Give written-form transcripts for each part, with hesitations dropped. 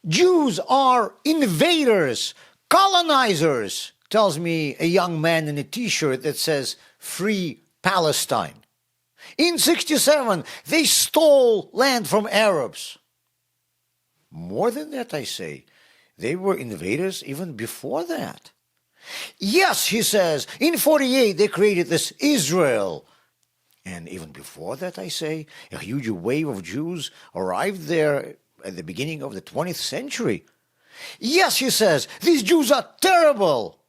Jews are invaders, colonizers, tells me a young man in a t-shirt that says Free Palestine. In 67, they stole land from Arabs. More than that, I say. They were invaders even before that. Yes, he says, in 48 they created this Israel. And even before that, I say, a huge wave of Jews arrived there at the beginning of the 20th century. Yes, he says, these Jews are terrible.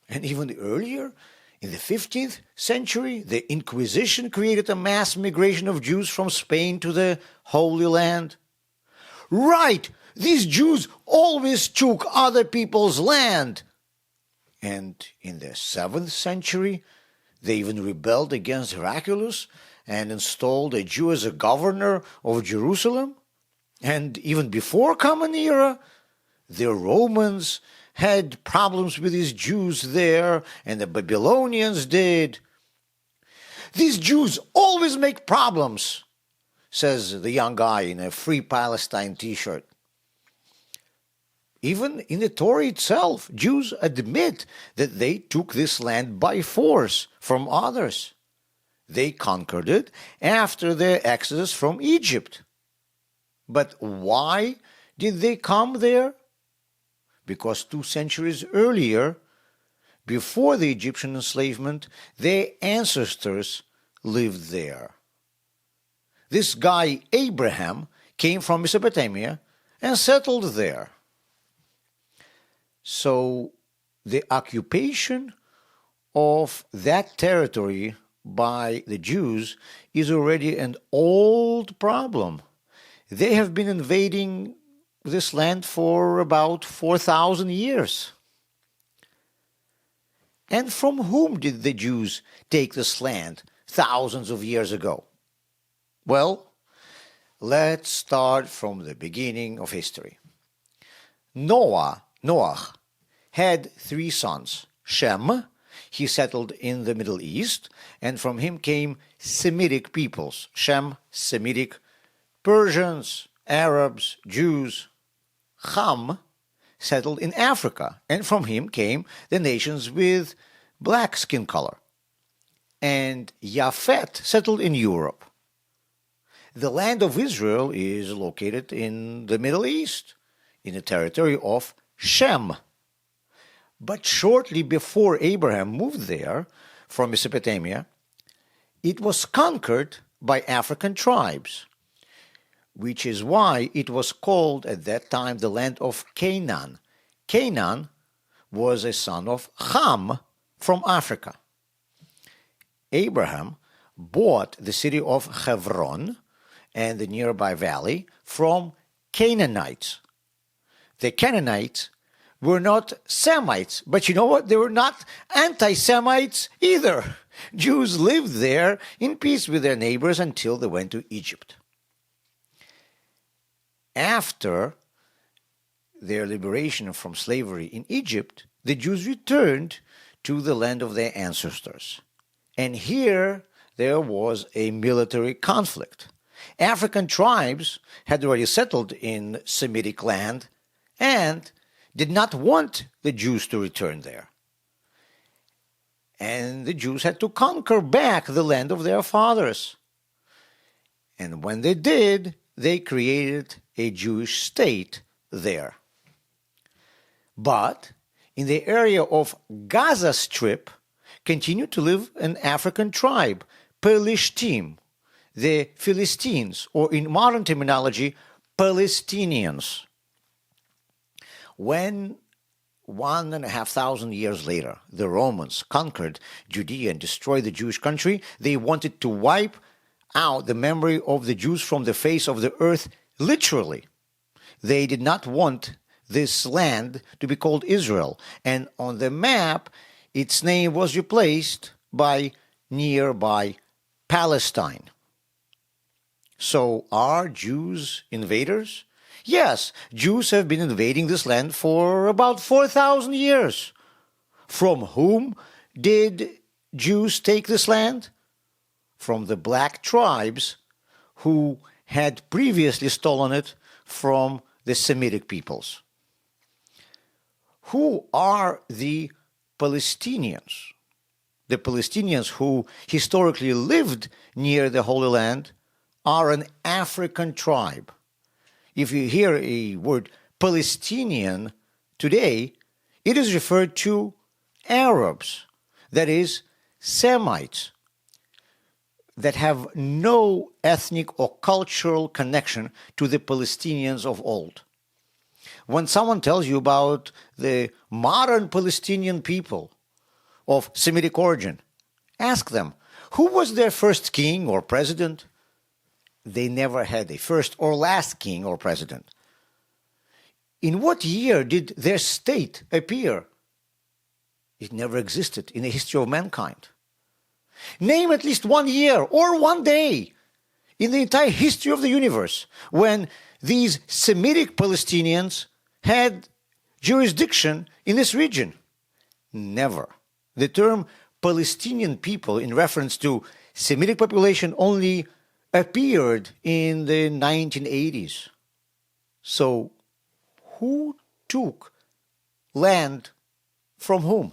And even earlier, in the 15th century, the Inquisition created a mass migration of Jews from Spain to the Holy Land. Right, these Jews always took other people's land. And in the 7th century, they even rebelled against Heraclius and installed a Jew as a governor of Jerusalem. And even before Common Era, the Romans had problems with these Jews there, and the Babylonians did. These Jews always make problems, says the young guy in a Free Palestine t-shirt. Even in the Torah itself, Jews admit that they took this land by force from others. They conquered it after their exodus from Egypt. But why did they come there? Because 2 centuries earlier, before the Egyptian enslavement, their ancestors lived there. This guy Abraham came from Mesopotamia and settled there. So the occupation of that territory by the Jews is already an old problem. They have been invading this land for about 4,000 years. And from whom did the Jews take this land thousands of years ago? Well, let's start from the beginning of history. Noah had 3 sons. Shem, he settled in the Middle East, and from him came Semitic peoples. Shem, Semitic, Persians, Arabs, Jews. Ham settled in Africa, and from him came the nations with black skin color. And Japhet settled in Europe. The land of Israel is located in the Middle East, in the territory of Shem. But shortly before Abraham moved there from Mesopotamia, it was conquered by African tribes, which is why it was called at that time the land of Canaan. Canaan was a son of Ham from Africa. Abraham bought the city of Hebron and the nearby valley from Canaanites. The Canaanites were not Semites, but you know what? They were not anti-Semites either. Jews lived there in peace with their neighbors until they went to Egypt. After their liberation from slavery in Egypt, the Jews returned to the land of their ancestors. And here there was a military conflict. African tribes had already settled in Semitic land and did not want the Jews to return there. And the Jews had to conquer back the land of their fathers. And when they did, they created a Jewish state there. But in the area of Gaza Strip continued to live an African tribe, Pelishtim, the Philistines, or in modern terminology, Palestinians. When 1,500 years later, the Romans conquered Judea and destroyed the Jewish country, they wanted to wipe out the memory of the Jews from the face of the earth, literally. They did not want this land to be called Israel, and on the map, its name was replaced by nearby Palestine. So are Jews invaders? Yes, Jews have been invading this land for about 4,000 years. From whom did Jews take this land? From the black tribes who had previously stolen it from the Semitic peoples. Who are the Palestinians? The Palestinians who historically lived near the Holy Land are an African tribe. If you hear a word Palestinian today, it is referred to Arabs, that is, Semites, that have no ethnic or cultural connection to the Palestinians of old. When someone tells you about the modern Palestinian people of Semitic origin, ask them, who was their first king or president? They never had a first or last king or president. In what year did their state appear? It never existed in the history of mankind. Name at least 1 year or 1 day in the entire history of the universe when these Semitic Palestinians had jurisdiction in this region. Never. The term Palestinian people in reference to Semitic population only appeared in the 1980s. So, who took land from whom?